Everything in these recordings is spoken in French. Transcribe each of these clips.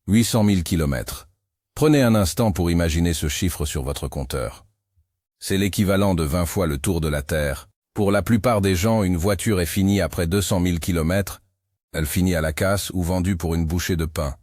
800 000 km. Prenez un instant pour imaginer ce chiffre sur votre compteur. C'est l'équivalent de 20 fois le tour de la Terre. Pour la plupart des gens, une voiture est finie après 200 000 km. Elle finit à la casse ou vendue pour une bouchée de pain.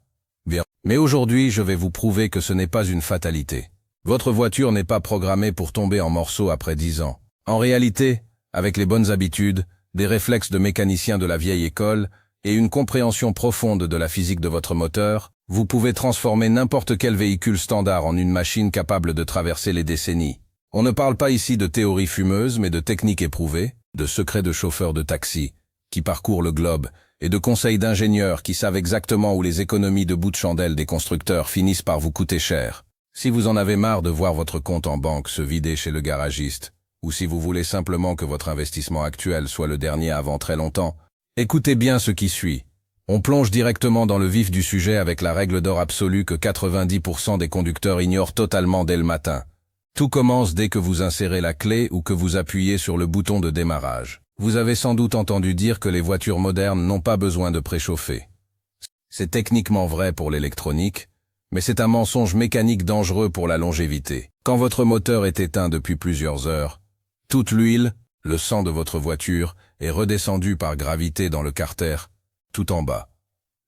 Bien. Mais aujourd'hui, je vais vous prouver que ce n'est pas une fatalité. Votre voiture n'est pas programmée pour tomber en morceaux après 10 ans. En réalité, avec les bonnes habitudes, des réflexes de mécanicien de la vieille école et une compréhension profonde de la physique de votre moteur, vous pouvez transformer n'importe quel véhicule standard en une machine capable de traverser les décennies. On ne parle pas ici de théorie fumeuse, mais de techniques éprouvées, de secrets de chauffeurs de taxi qui parcourent le globe et de conseils d'ingénieurs qui savent exactement où les économies de bout de chandelle des constructeurs finissent par vous coûter cher. Si vous en avez marre de voir votre compte en banque se vider chez le garagiste, ou si vous voulez simplement que votre investissement actuel soit le dernier avant très longtemps, écoutez bien ce qui suit. On plonge directement dans le vif du sujet avec la règle d'or absolue que 90% des conducteurs ignorent totalement dès le matin. Tout commence dès que vous insérez la clé ou que vous appuyez sur le bouton de démarrage. Vous avez sans doute entendu dire que les voitures modernes n'ont pas besoin de préchauffer. C'est techniquement vrai pour l'électronique, mais c'est un mensonge mécanique dangereux pour la longévité. Quand votre moteur est éteint depuis plusieurs heures, toute l'huile, le sang de votre voiture, est redescendu par gravité dans le carter, tout en bas.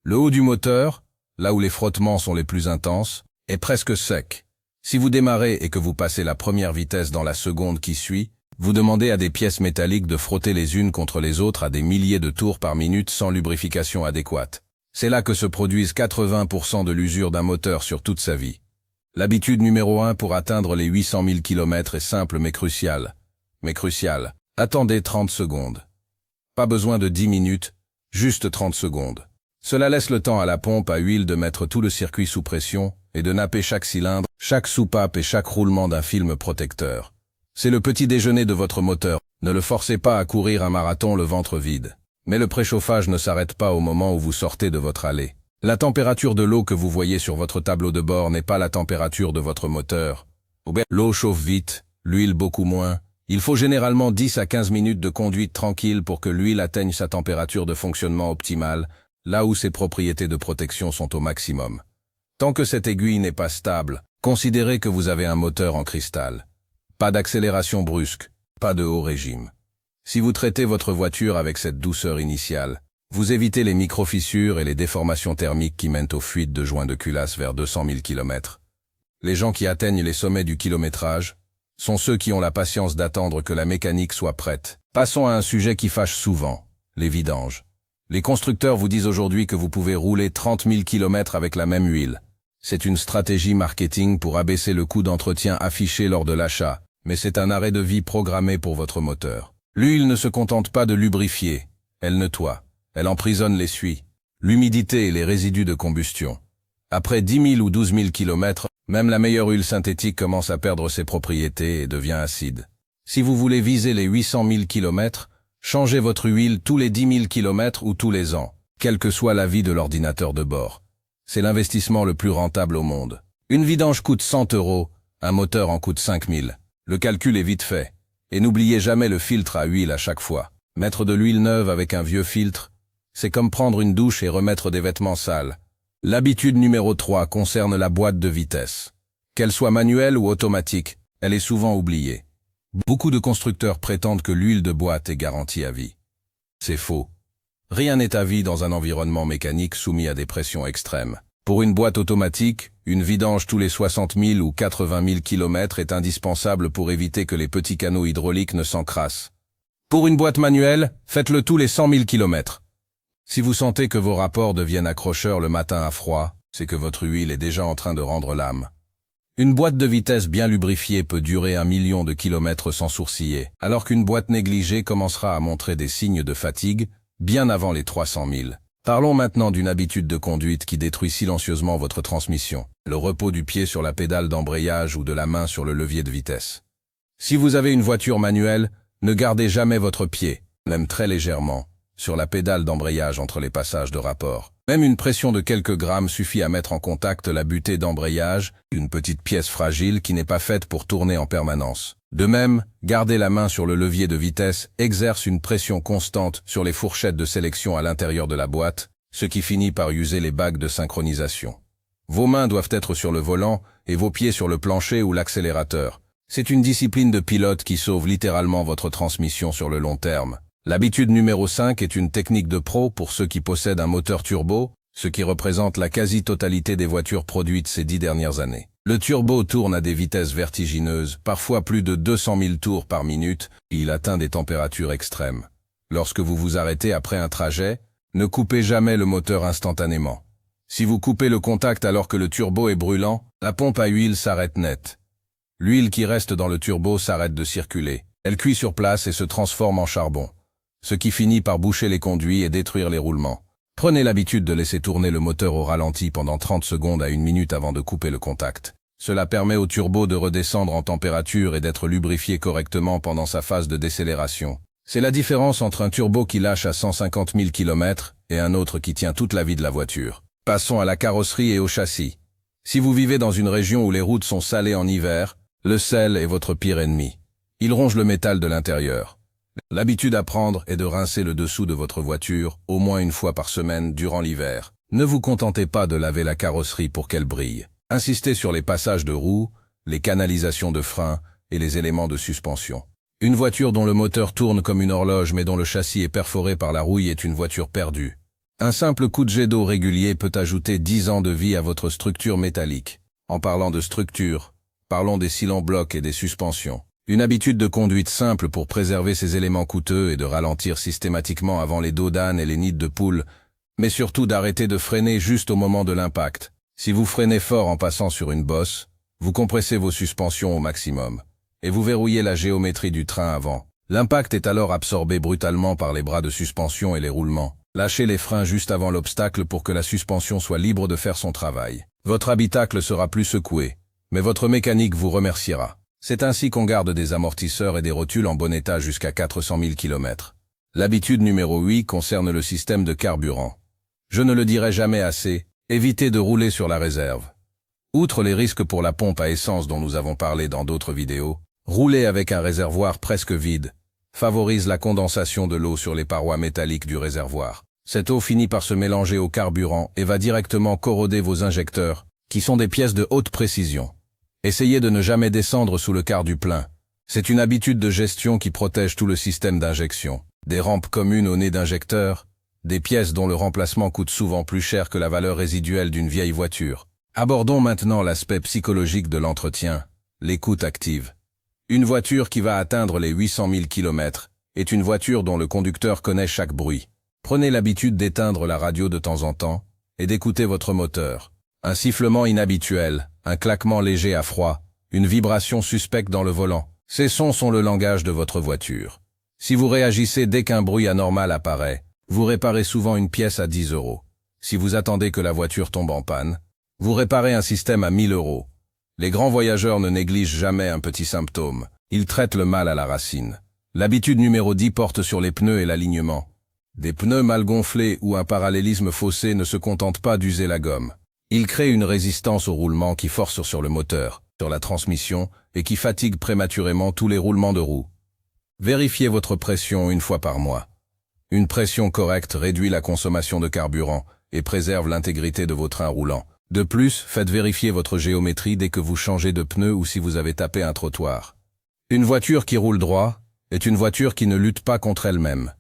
Le haut du moteur, là où les frottements sont les plus intenses, est presque sec. Si vous démarrez et que vous passez la première vitesse dans la seconde qui suit, vous demandez à des pièces métalliques de frotter les unes contre les autres à des milliers de tours par minute sans lubrification adéquate. C'est là que se produisent 80% de l'usure d'un moteur sur toute sa vie. L'habitude numéro 1 pour atteindre les 800 000 km est simple mais cruciale. Attendez 30 secondes. Pas besoin de 10 minutes, juste 30 secondes. Cela laisse le temps à la pompe à huile de mettre tout le circuit sous pression et de napper chaque cylindre, chaque soupape et chaque roulement d'un film protecteur. C'est le petit déjeuner de votre moteur. Ne le forcez pas à courir un marathon le ventre vide. Mais le préchauffage ne s'arrête pas au moment où vous sortez de votre allée. La température de l'eau que vous voyez sur votre tableau de bord n'est pas la température de votre moteur. L'eau chauffe vite, l'huile beaucoup moins. Il faut généralement 10 à 15 minutes de conduite tranquille pour que l'huile atteigne sa température de fonctionnement optimale, là où ses propriétés de protection sont au maximum. Tant que cette aiguille n'est pas stable, considérez que vous avez un moteur en cristal. Pas d'accélération brusque, pas de haut régime. Si vous traitez votre voiture avec cette douceur initiale, vous évitez les micro-fissures et les déformations thermiques qui mènent aux fuites de joints de culasse vers 200 000 km. Les gens qui atteignent les sommets du kilométrage sont ceux qui ont la patience d'attendre que la mécanique soit prête. Passons à un sujet qui fâche souvent, les vidanges. Les constructeurs vous disent aujourd'hui que vous pouvez rouler 30 000 km avec la même huile. C'est une stratégie marketing pour abaisser le coût d'entretien affiché lors de l'achat, mais c'est un arrêt de vie programmé pour votre moteur. L'huile ne se contente pas de lubrifier, elle nettoie, elle emprisonne l'essuie, l'humidité et les résidus de combustion. Après 10 000 ou 12 000 km, même la meilleure huile synthétique commence à perdre ses propriétés et devient acide. Si vous voulez viser les 800 000 km, changez votre huile tous les 10 000 km ou tous les ans, quelle que soit la vie de l'ordinateur de bord. C'est l'investissement le plus rentable au monde. Une vidange coûte 100 €, un moteur en coûte 5 000. Le calcul est vite fait. Et n'oubliez jamais le filtre à huile à chaque fois. Mettre de l'huile neuve avec un vieux filtre, c'est comme prendre une douche et remettre des vêtements sales. L'habitude numéro 3 concerne la boîte de vitesse. Qu'elle soit manuelle ou automatique, elle est souvent oubliée. Beaucoup de constructeurs prétendent que l'huile de boîte est garantie à vie. C'est faux. Rien n'est à vie dans un environnement mécanique soumis à des pressions extrêmes. Pour une boîte automatique, une vidange tous les 60 000 ou 80 000 km est indispensable pour éviter que les petits canaux hydrauliques ne s'encrassent. Pour une boîte manuelle, faites-le tous les 100 000 km. Si vous sentez que vos rapports deviennent accrocheurs le matin à froid, c'est que votre huile est déjà en train de rendre l'âme. Une boîte de vitesse bien lubrifiée peut durer 1 million de kilomètres sans sourciller, alors qu'une boîte négligée commencera à montrer des signes de fatigue bien avant les 300 000. Parlons maintenant d'une habitude de conduite qui détruit silencieusement votre transmission, le repos du pied sur la pédale d'embrayage ou de la main sur le levier de vitesse. Si vous avez une voiture manuelle, ne gardez jamais votre pied, même très légèrement, sur la pédale d'embrayage entre les passages de rapport. Même une pression de quelques grammes suffit à mettre en contact la butée d'embrayage, une petite pièce fragile qui n'est pas faite pour tourner en permanence. De même, garder la main sur le levier de vitesse exerce une pression constante sur les fourchettes de sélection à l'intérieur de la boîte, ce qui finit par user les bagues de synchronisation. Vos mains doivent être sur le volant et vos pieds sur le plancher ou l'accélérateur. C'est une discipline de pilote qui sauve littéralement votre transmission sur le long terme. L'habitude numéro 5 est une technique de pro pour ceux qui possèdent un moteur turbo, ce qui représente la quasi-totalité des voitures produites ces 10 dernières années. Le turbo tourne à des vitesses vertigineuses, parfois plus de 200 000 tours par minute, et il atteint des températures extrêmes. Lorsque vous vous arrêtez après un trajet, ne coupez jamais le moteur instantanément. Si vous coupez le contact alors que le turbo est brûlant, la pompe à huile s'arrête net. L'huile qui reste dans le turbo s'arrête de circuler. Elle cuit sur place et se transforme en charbon, ce qui finit par boucher les conduits et détruire les roulements. Prenez l'habitude de laisser tourner le moteur au ralenti pendant 30 secondes à 1 minute avant de couper le contact. Cela permet au turbo de redescendre en température et d'être lubrifié correctement pendant sa phase de décélération. C'est la différence entre un turbo qui lâche à 150 000 km et un autre qui tient toute la vie de la voiture. Passons à la carrosserie et au châssis. Si vous vivez dans une région où les routes sont salées en hiver, le sel est votre pire ennemi. Il ronge le métal de l'intérieur. L'habitude à prendre est de rincer le dessous de votre voiture au moins une fois par semaine durant l'hiver. Ne vous contentez pas de laver la carrosserie pour qu'elle brille. Insistez sur les passages de roues, les canalisations de frein et les éléments de suspension. Une voiture dont le moteur tourne comme une horloge mais dont le châssis est perforé par la rouille est une voiture perdue. Un simple coup de jet d'eau régulier peut ajouter 10 ans de vie à votre structure métallique. En parlant de structure, parlons des silents blocs et des suspensions. Une habitude de conduite simple pour préserver ces éléments coûteux est de ralentir systématiquement avant les dos d'âne et les nids de poule, mais surtout d'arrêter de freiner juste au moment de l'impact. Si vous freinez fort en passant sur une bosse, vous compressez vos suspensions au maximum, et vous verrouillez la géométrie du train avant. L'impact est alors absorbé brutalement par les bras de suspension et les roulements. Lâchez les freins juste avant l'obstacle pour que la suspension soit libre de faire son travail. Votre habitacle sera plus secoué, mais votre mécanique vous remerciera. C'est ainsi qu'on garde des amortisseurs et des rotules en bon état jusqu'à 400 000 km. L'habitude numéro 8 concerne le système de carburant. Je ne le dirai jamais assez, évitez de rouler sur la réserve. Outre les risques pour la pompe à essence dont nous avons parlé dans d'autres vidéos, rouler avec un réservoir presque vide favorise la condensation de l'eau sur les parois métalliques du réservoir. Cette eau finit par se mélanger au carburant et va directement corroder vos injecteurs, qui sont des pièces de haute précision. Essayez de ne jamais descendre sous le quart du plein. C'est une habitude de gestion qui protège tout le système d'injection. Des rampes communes au nez d'injecteur, des pièces dont le remplacement coûte souvent plus cher que la valeur résiduelle d'une vieille voiture. Abordons maintenant l'aspect psychologique de l'entretien, l'écoute active. Une voiture qui va atteindre les 800 000 km est une voiture dont le conducteur connaît chaque bruit. Prenez l'habitude d'éteindre la radio de temps en temps et d'écouter votre moteur. Un sifflement inhabituel, un claquement léger à froid, une vibration suspecte dans le volant. Ces sons sont le langage de votre voiture. Si vous réagissez dès qu'un bruit anormal apparaît, vous réparez souvent une pièce à 10 €. Si vous attendez que la voiture tombe en panne, vous réparez un système à 1 000 €. Les grands voyageurs ne négligent jamais un petit symptôme. Ils traitent le mal à la racine. L'habitude numéro 10 porte sur les pneus et l'alignement. Des pneus mal gonflés ou un parallélisme faussé ne se contentent pas d'user la gomme. Ils créent une résistance au roulement qui force sur le moteur, sur la transmission et qui fatigue prématurément tous les roulements de roues. Vérifiez votre pression une fois par mois. Une pression correcte réduit la consommation de carburant et préserve l'intégrité de vos trains roulants. De plus, faites vérifier votre géométrie dès que vous changez de pneu ou si vous avez tapé un trottoir. Une voiture qui roule droit est une voiture qui ne lutte pas contre elle-même.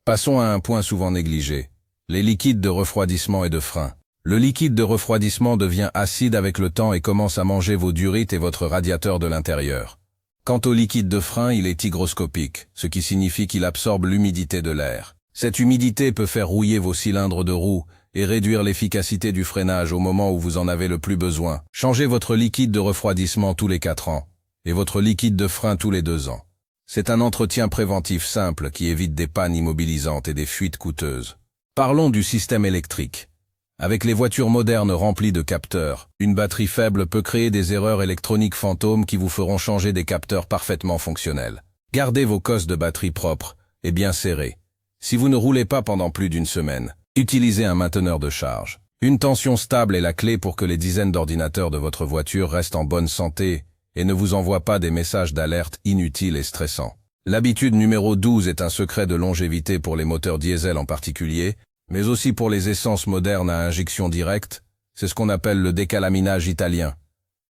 Passons à un point souvent négligé, les liquides de refroidissement et de frein. Le liquide de refroidissement devient acide avec le temps et commence à manger vos durites et votre radiateur de l'intérieur. Quant au liquide de frein, il est hygroscopique, ce qui signifie qu'il absorbe l'humidité de l'air. Cette humidité peut faire rouiller vos cylindres de roue et réduire l'efficacité du freinage au moment où vous en avez le plus besoin. Changez votre liquide de refroidissement tous les 4 ans et votre liquide de frein tous les 2 ans. C'est un entretien préventif simple qui évite des pannes immobilisantes et des fuites coûteuses. Parlons du système électrique. Avec les voitures modernes remplies de capteurs, une batterie faible peut créer des erreurs électroniques fantômes qui vous feront changer des capteurs parfaitement fonctionnels. Gardez vos cosses de batterie propres et bien serrées. Si vous ne roulez pas pendant plus d'une semaine, utilisez un mainteneur de charge. Une tension stable est la clé pour que les dizaines d'ordinateurs de votre voiture restent en bonne santé et ne vous envoient pas des messages d'alerte inutiles et stressants. L'habitude numéro 12 est un secret de longévité pour les moteurs diesel en particulier, mais aussi pour les essences modernes à injection directe. c'est ce qu'on appelle le décalaminage italien.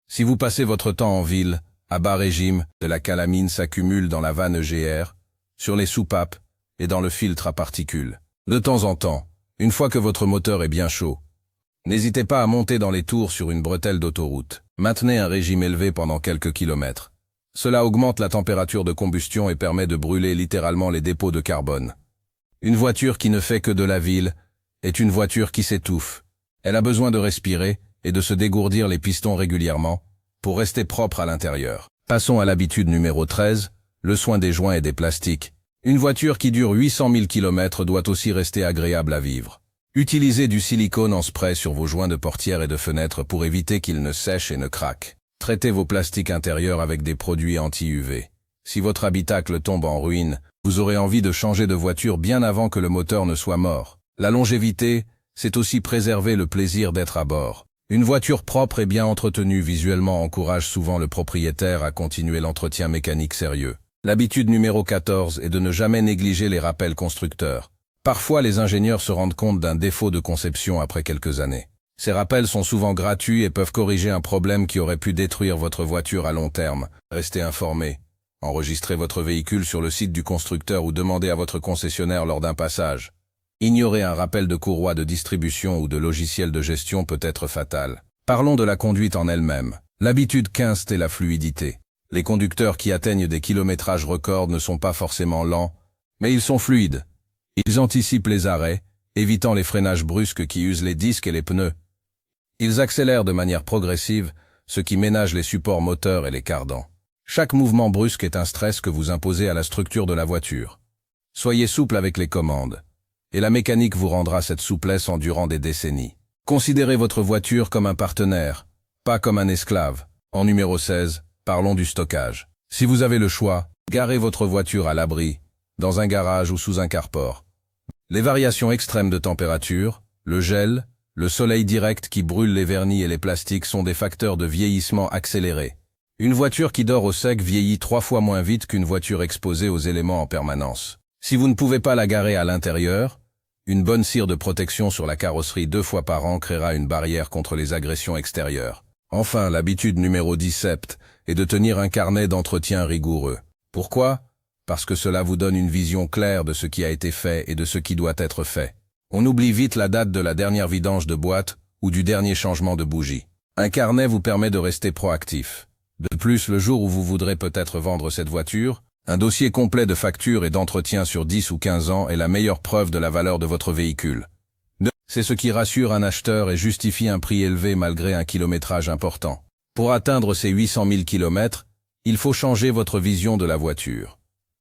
Si vous passez votre temps en ville, à bas régime, de la calamine s'accumule dans la vanne EGR, sur les soupapes et dans le filtre à particules. De temps en temps, une fois que votre moteur est bien chaud, n'hésitez pas à monter dans les tours sur une bretelle d'autoroute. Maintenez un régime élevé pendant quelques kilomètres. Cela augmente la température de combustion et permet de brûler littéralement les dépôts de carbone. Une voiture qui ne fait que de la ville est une voiture qui s'étouffe. Elle a besoin de respirer et de se dégourdir les pistons régulièrement pour rester propre à l'intérieur. Passons à l'habitude numéro 13, le soin des joints et des plastiques. Une voiture qui dure 800 000 km doit aussi rester agréable à vivre. Utilisez du silicone en spray sur vos joints de portière et de fenêtre pour éviter qu'ils ne sèchent et ne craquent. Traitez vos plastiques intérieurs avec des produits anti-UV. Si votre habitacle tombe en ruine, vous aurez envie de changer de voiture bien avant que le moteur ne soit mort. La longévité, c'est aussi préserver le plaisir d'être à bord. Une voiture propre et bien entretenue visuellement encourage souvent le propriétaire à continuer l'entretien mécanique sérieux. L'habitude numéro 14 est de ne jamais négliger les rappels constructeurs. Parfois, les ingénieurs se rendent compte d'un défaut de conception après quelques années. Ces rappels sont souvent gratuits et peuvent corriger un problème qui aurait pu détruire votre voiture à long terme. Restez informé. Enregistrez votre véhicule sur le site du constructeur ou demandez à votre concessionnaire lors d'un passage. Ignorer un rappel de courroie de distribution ou de logiciel de gestion peut être fatal. Parlons de la conduite en elle-même. L'habitude 15 est la fluidité. Les conducteurs qui atteignent des kilométrages records ne sont pas forcément lents, mais ils sont fluides. Ils anticipent les arrêts, évitant les freinages brusques qui usent les disques et les pneus. Ils accélèrent de manière progressive, ce qui ménage les supports moteurs et les cardans. Chaque mouvement brusque est un stress que vous imposez à la structure de la voiture. Soyez souple avec les commandes, et la mécanique vous rendra cette souplesse en durant des décennies. Considérez votre voiture comme un partenaire, pas comme un esclave. En numéro 16, parlons du stockage. Si vous avez le choix, garez votre voiture à l'abri, dans un garage ou sous un carport. Les variations extrêmes de température, le gel, le soleil direct qui brûle les vernis et les plastiques sont des facteurs de vieillissement accéléré. Une voiture qui dort au sec vieillit 3 fois moins vite qu'une voiture exposée aux éléments en permanence. Si vous ne pouvez pas la garer à l'intérieur, une bonne cire de protection sur la carrosserie 2 fois par an créera une barrière contre les agressions extérieures. Enfin, l'habitude numéro 17 est de tenir un carnet d'entretien rigoureux. Pourquoi ? Parce que cela vous donne une vision claire de ce qui a été fait et de ce qui doit être fait. On oublie vite la date de la dernière vidange de boîte ou du dernier changement de bougie. Un carnet vous permet de rester proactif. De plus, le jour où vous voudrez peut-être vendre cette voiture, un dossier complet de factures et d'entretien sur 10 ou 15 ans est la meilleure preuve de la valeur de votre véhicule. C'est ce qui rassure un acheteur et justifie un prix élevé malgré un kilométrage important. Pour atteindre ces 800 000 km, il faut changer votre vision de la voiture.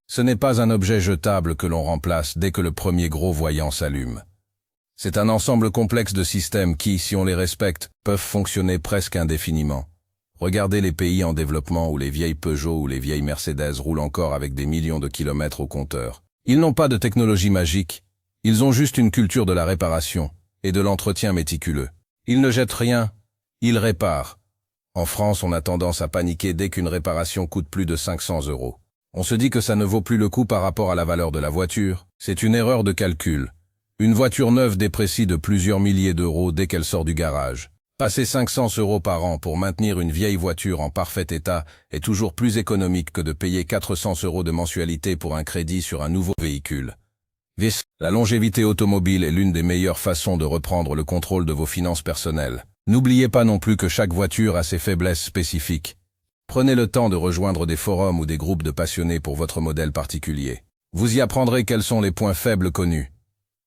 Ce n'est pas un objet jetable que l'on remplace dès que le premier gros voyant s'allume. C'est un ensemble complexe de systèmes qui, si on les respecte, peuvent fonctionner presque indéfiniment. Regardez les pays en développement où les vieilles Peugeot ou les vieilles Mercedes roulent encore avec des millions de kilomètres au compteur. Ils n'ont pas de technologie magique, ils ont juste une culture de la réparation et de l'entretien méticuleux. Ils ne jettent rien, ils réparent. En France, on a tendance à paniquer dès qu'une réparation coûte plus de 500 €. On se dit que ça ne vaut plus le coup par rapport à la valeur de la voiture. C'est une erreur de calcul. Une voiture neuve déprécie de plusieurs milliers d'euros dès qu'elle sort du garage. Passer 500 € par an pour maintenir une vieille voiture en parfait état est toujours plus économique que de payer 400 € de mensualité pour un crédit sur un nouveau véhicule. La longévité automobile est l'une des meilleures façons de reprendre le contrôle de vos finances personnelles. N'oubliez pas non plus que chaque voiture a ses faiblesses spécifiques. Prenez le temps de rejoindre des forums ou des groupes de passionnés pour votre modèle particulier. Vous y apprendrez quels sont les points faibles connus.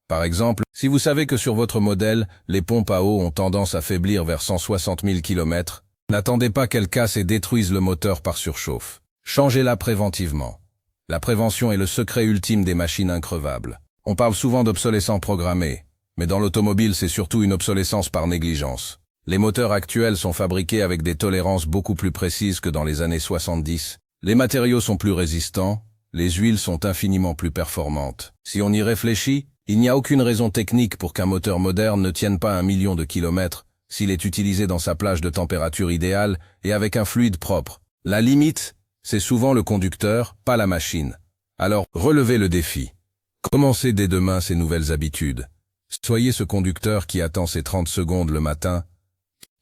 Par exemple, si vous savez que sur votre modèle, les pompes à eau ont tendance à faiblir vers 160 000 km, n'attendez pas qu'elles cassent et détruisent le moteur par surchauffe. Changez-la préventivement. La prévention est le secret ultime des machines increvables. On parle souvent d'obsolescence programmée, mais dans l'automobile c'est surtout une obsolescence par négligence. Les moteurs actuels sont fabriqués avec des tolérances beaucoup plus précises que dans les années 70. Les matériaux sont plus résistants, les huiles sont infiniment plus performantes. Si on y réfléchit, il n'y a aucune raison technique pour qu'un moteur moderne ne tienne pas 1 million de kilomètres s'il est utilisé dans sa plage de température idéale et avec un fluide propre. La limite, c'est souvent le conducteur, pas la machine. Alors, relevez le défi. Commencez dès demain ces nouvelles habitudes. Soyez ce conducteur qui attend ses 30 secondes le matin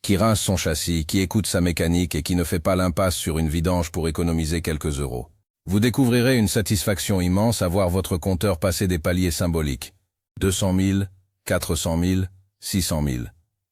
qui rince son châssis, qui écoute sa mécanique et qui ne fait pas l'impasse sur une vidange pour économiser quelques euros. Vous découvrirez une satisfaction immense à voir votre compteur passer des paliers symboliques. 200 000, 400 000, 600 000.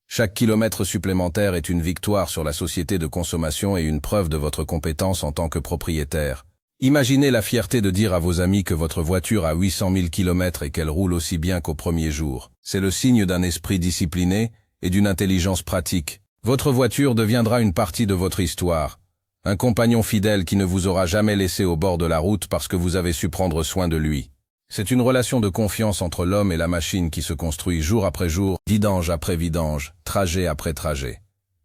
Chaque kilomètre supplémentaire est une victoire sur la société de consommation et une preuve de votre compétence en tant que propriétaire. Imaginez la fierté de dire à vos amis que votre voiture a 800 000 km et qu'elle roule aussi bien qu'au premier jour. C'est le signe d'un esprit discipliné et d'une intelligence pratique. Votre voiture deviendra une partie de votre histoire. Un compagnon fidèle qui ne vous aura jamais laissé au bord de la route parce que vous avez su prendre soin de lui. C'est une relation de confiance entre l'homme et la machine qui se construit jour après jour, vidange après vidange, trajet après trajet.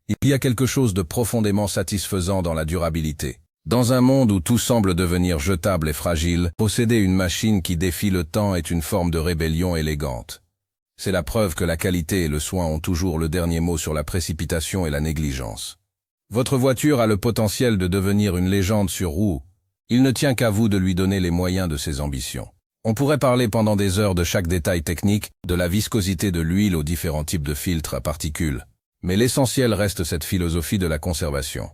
Il y a quelque chose de profondément satisfaisant dans la durabilité. Dans un monde où tout semble devenir jetable et fragile, posséder une machine qui défie le temps est une forme de rébellion élégante. C'est la preuve que la qualité et le soin ont toujours le dernier mot sur la précipitation et la négligence. Votre voiture a le potentiel de devenir une légende sur roues. Il ne tient qu'à vous de lui donner les moyens de ses ambitions. On pourrait parler pendant des heures de chaque détail technique, de la viscosité de l'huile aux différents types de filtres à particules. Mais l'essentiel reste cette philosophie de la conservation.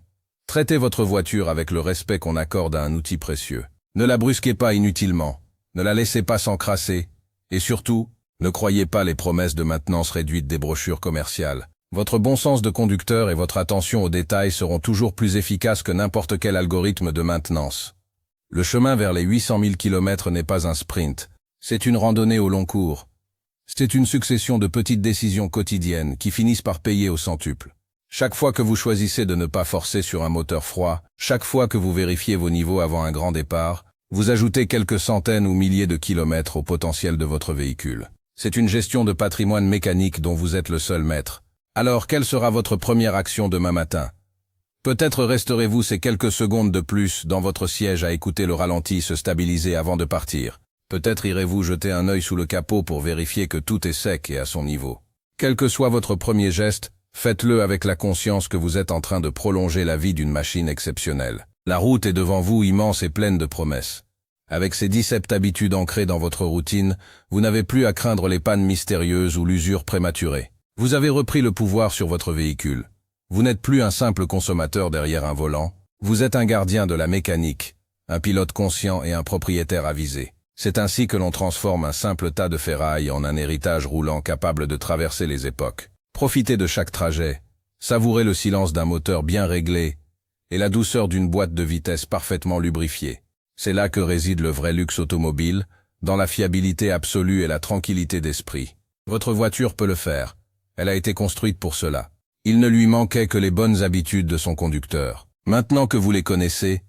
Traitez votre voiture avec le respect qu'on accorde à un outil précieux. Ne la brusquez pas inutilement, ne la laissez pas s'encrasser, et surtout, ne croyez pas les promesses de maintenance réduite des brochures commerciales. Votre bon sens de conducteur et votre attention aux détails seront toujours plus efficaces que n'importe quel algorithme de maintenance. Le chemin vers les 800 000 km n'est pas un sprint, c'est une randonnée au long cours. C'est une succession de petites décisions quotidiennes qui finissent par payer au centuple. Chaque fois que vous choisissez de ne pas forcer sur un moteur froid, chaque fois que vous vérifiez vos niveaux avant un grand départ, vous ajoutez quelques centaines ou milliers de kilomètres au potentiel de votre véhicule. C'est une gestion de patrimoine mécanique dont vous êtes le seul maître. Alors, quelle sera votre première action demain matin? Peut-être resterez-vous ces quelques secondes de plus dans votre siège à écouter le ralenti se stabiliser avant de partir. Peut-être irez-vous jeter un œil sous le capot pour vérifier que tout est sec et à son niveau. Quel que soit votre premier geste, faites-le avec la conscience que vous êtes en train de prolonger la vie d'une machine exceptionnelle. La route est devant vous immense et pleine de promesses. Avec ces 17 habitudes ancrées dans votre routine, vous n'avez plus à craindre les pannes mystérieuses ou l'usure prématurée. Vous avez repris le pouvoir sur votre véhicule. Vous n'êtes plus un simple consommateur derrière un volant, vous êtes un gardien de la mécanique, un pilote conscient et un propriétaire avisé. C'est ainsi que l'on transforme un simple tas de ferraille en un héritage roulant capable de traverser les époques. Profitez de chaque trajet, savourez le silence d'un moteur bien réglé et la douceur d'une boîte de vitesse parfaitement lubrifiée. C'est là que réside le vrai luxe automobile, dans la fiabilité absolue et la tranquillité d'esprit. Votre voiture peut le faire. Elle a été construite pour cela. Il ne lui manquait que les bonnes habitudes de son conducteur. Maintenant que vous les connaissez,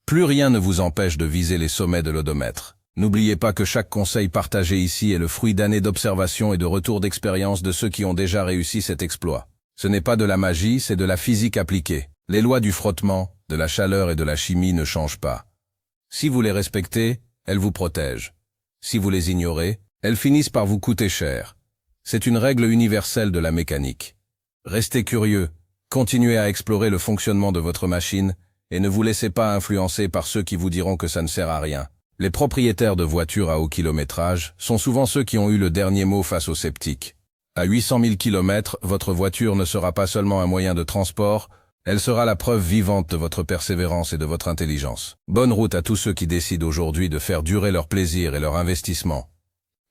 plus rien ne vous empêche de viser les sommets de l'odomètre. N'oubliez pas que chaque conseil partagé ici est le fruit d'années d'observation et de retours d'expérience de ceux qui ont déjà réussi cet exploit. Ce n'est pas de la magie, c'est de la physique appliquée. Les lois du frottement, de la chaleur et de la chimie ne changent pas. Si vous les respectez, elles vous protègent. Si vous les ignorez, elles finissent par vous coûter cher. C'est une règle universelle de la mécanique. Restez curieux, continuez à explorer le fonctionnement de votre machine et ne vous laissez pas influencer par ceux qui vous diront que ça ne sert à rien. Les propriétaires de voitures à haut kilométrage sont souvent ceux qui ont eu le dernier mot face aux sceptiques. À 800 000 km, votre voiture ne sera pas seulement un moyen de transport, elle sera la preuve vivante de votre persévérance et de votre intelligence. Bonne route à tous ceux qui décident aujourd'hui de faire durer leur plaisir et leur investissement.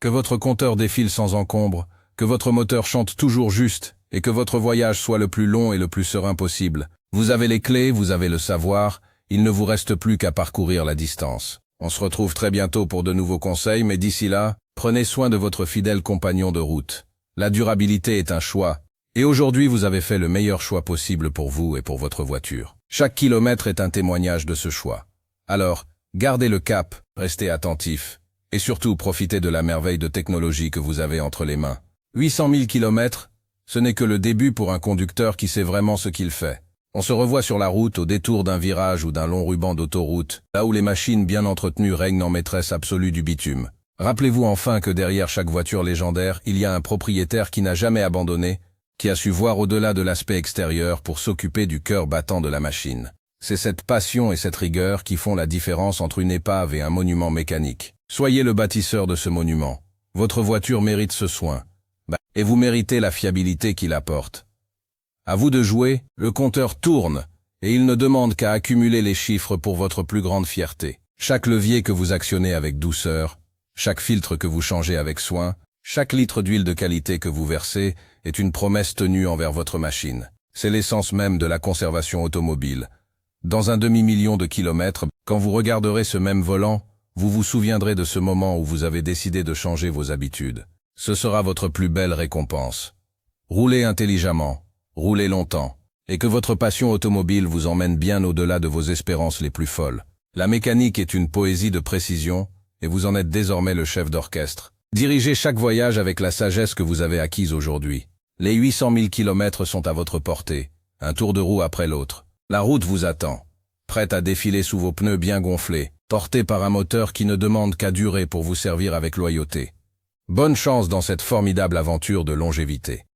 Que votre compteur défile sans encombre, que votre moteur chante toujours juste et que votre voyage soit le plus long et le plus serein possible. Vous avez les clés, vous avez le savoir, il ne vous reste plus qu'à parcourir la distance. On se retrouve très bientôt pour de nouveaux conseils, mais d'ici là, prenez soin de votre fidèle compagnon de route. La durabilité est un choix, et aujourd'hui vous avez fait le meilleur choix possible pour vous et pour votre voiture. Chaque kilomètre est un témoignage de ce choix. Alors, gardez le cap, restez attentif, et surtout profitez de la merveille de technologie que vous avez entre les mains. 800 000 km, ce n'est que le début pour un conducteur qui sait vraiment ce qu'il fait. On se revoit sur la route au détour d'un virage ou d'un long ruban d'autoroute, là où les machines bien entretenues règnent en maîtresse absolue du bitume. Rappelez-vous enfin que derrière chaque voiture légendaire, il y a un propriétaire qui n'a jamais abandonné, qui a su voir au-delà de l'aspect extérieur pour s'occuper du cœur battant de la machine. C'est cette passion et cette rigueur qui font la différence entre une épave et un monument mécanique. Soyez le bâtisseur de ce monument. Votre voiture mérite ce soin. Et vous méritez la fiabilité qu'il apporte. À vous de jouer, le compteur tourne, et il ne demande qu'à accumuler les chiffres pour votre plus grande fierté. Chaque levier que vous actionnez avec douceur, chaque filtre que vous changez avec soin, chaque litre d'huile de qualité que vous versez est une promesse tenue envers votre machine. C'est l'essence même de la conservation automobile. Dans un demi-million de kilomètres, quand vous regarderez ce même volant, vous vous souviendrez de ce moment où vous avez décidé de changer vos habitudes. Ce sera votre plus belle récompense. Roulez intelligemment, roulez longtemps, et que votre passion automobile vous emmène bien au-delà de vos espérances les plus folles. La mécanique est une poésie de précision, et vous en êtes désormais le chef d'orchestre. Dirigez chaque voyage avec la sagesse que vous avez acquise aujourd'hui. Les 800 000 kilomètres sont à votre portée, un tour de roue après l'autre. La route vous attend, prête à défiler sous vos pneus bien gonflés, portée par un moteur qui ne demande qu'à durer pour vous servir avec loyauté. Bonne chance dans cette formidable aventure de longévité.